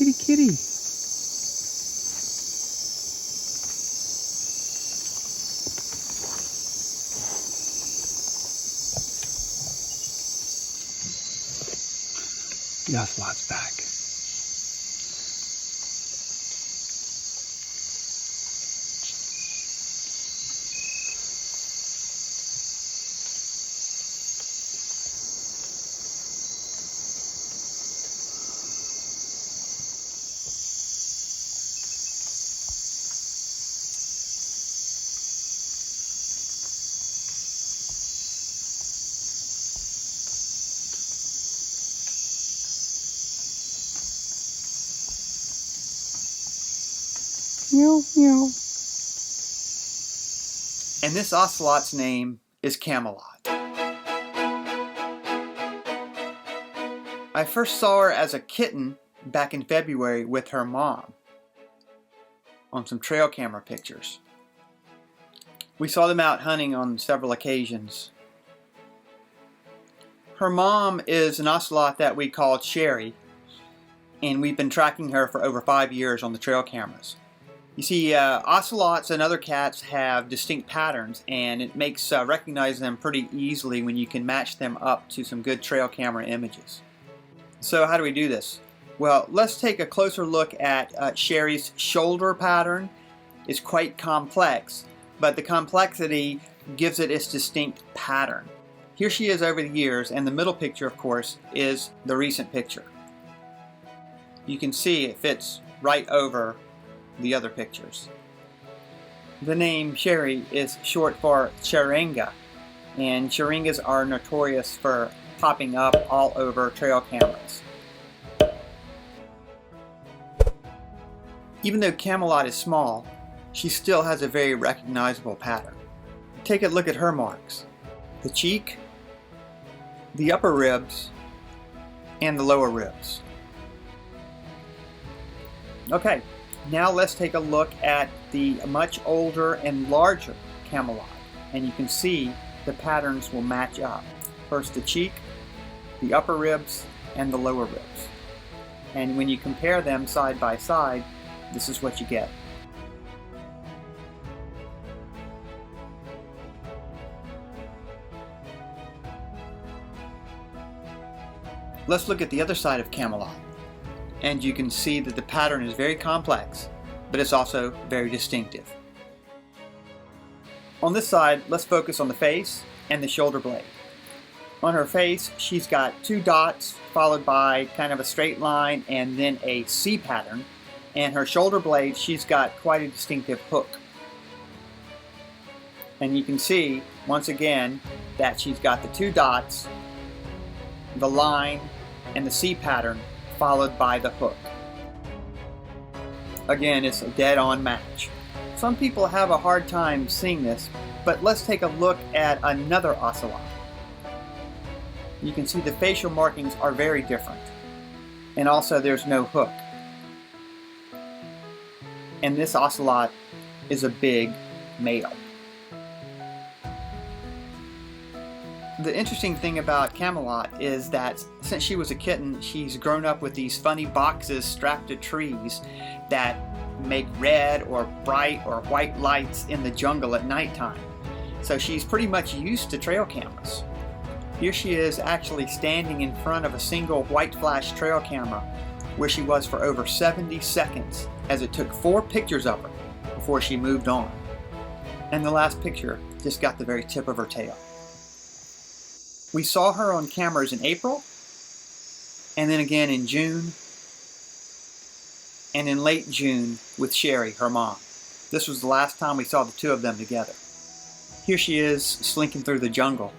Kitty, kitty. The Ocelot's back. Meow, meow. And this ocelot's name is Camelot. I first saw her as a kitten back in February with her mom on some trail camera pictures. We saw them out hunting on several occasions. Her mom is an ocelot that we called Sherry, and we've been tracking her for over 5 years on the trail cameras. You see, ocelots and other cats have distinct patterns, and it makes recognizing them pretty easily when you can match them up to some good trail camera images. So how do we do this? Well, let's take a closer look at Sherry's shoulder pattern. It's quite complex, but the complexity gives it its distinct pattern. Here she is over the years, and the middle picture, of course, is the recent picture. You can see it fits right over the other pictures. The name Sherry is short for Chiringa, and Chiringas are notorious for popping up all over trail cameras. Even though Camelot is small, she still has a very recognizable pattern. Take a look at her marks. The cheek, the upper ribs, and the lower ribs. Okay. Now let's take a look at the much older and larger Camelot, and you can see the patterns will match up. First the cheek, the upper ribs, and the lower ribs. And when you compare them side by side, this is what you get. Let's look at the other side of Camelot. And you can see that the pattern is very complex, but it's also very distinctive. On this side, let's focus on the face and the shoulder blade. On her face, she's got 2 dots followed by kind of a straight line and then a C pattern. And her shoulder blade, she's got quite a distinctive hook. And you can see, once again, that she's got the 2 dots, the line, and the C pattern followed by the hook. Again, it's a dead-on match. Some people have a hard time seeing this, but let's take a look at another ocelot. You can see the facial markings are very different, and also there's no hook. And this ocelot is a big male. The interesting thing about Camelot is that since she was a kitten, she's grown up with these funny boxes strapped to trees that make red or bright or white lights in the jungle at nighttime. So she's pretty much used to trail cameras. Here she is actually standing in front of a single white flash trail camera where she was for over 70 seconds as it took 4 pictures of her before she moved on. And the last picture just got the very tip of her tail. We saw her on cameras in April, and then again in June, and in late June with Sherry, her mom. This was the last time we saw the 2 of them together. Here she is slinking through the jungle.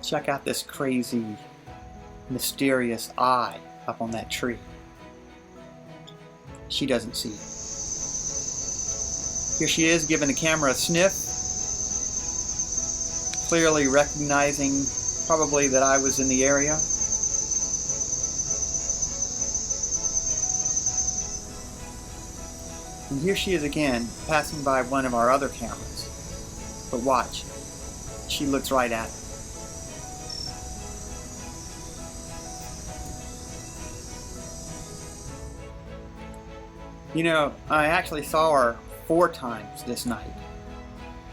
Check out this crazy, mysterious eye up on that tree. She doesn't see it. Here she is giving the camera a sniff, clearly recognizing probably that I was in the area. And here she is again, passing by one of our other cameras. But watch, she looks right at it. You know, I actually saw her 4 times this night.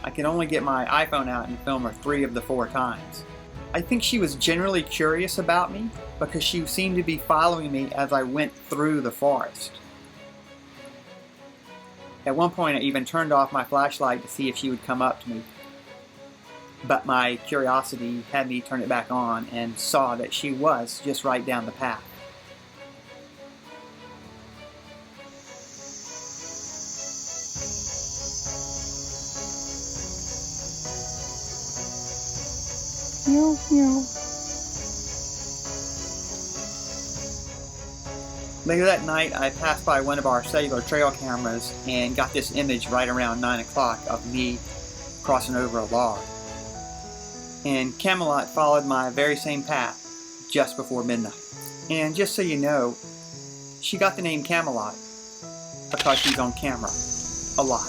I could only get my iPhone out and film her 3 of the 4 times. I think she was generally curious about me because she seemed to be following me as I went through the forest. At one point I even turned off my flashlight to see if she would come up to me. But my curiosity had me turn it back on and saw that she was just right down the path. Meow, meow. Later that night, I passed by one of our cellular trail cameras and got this image right around 9 o'clock of me crossing over a log. And Camelot followed my very same path just before midnight. And just so you know, she got the name Camelot because she's on camera a lot.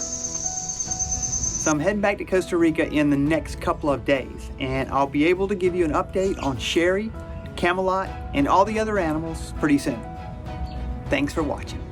So I'm heading back to Costa Rica in the next couple of days, and I'll be able to give you an update on Sherry, Camelot, and all the other animals pretty soon. Thanks for watching.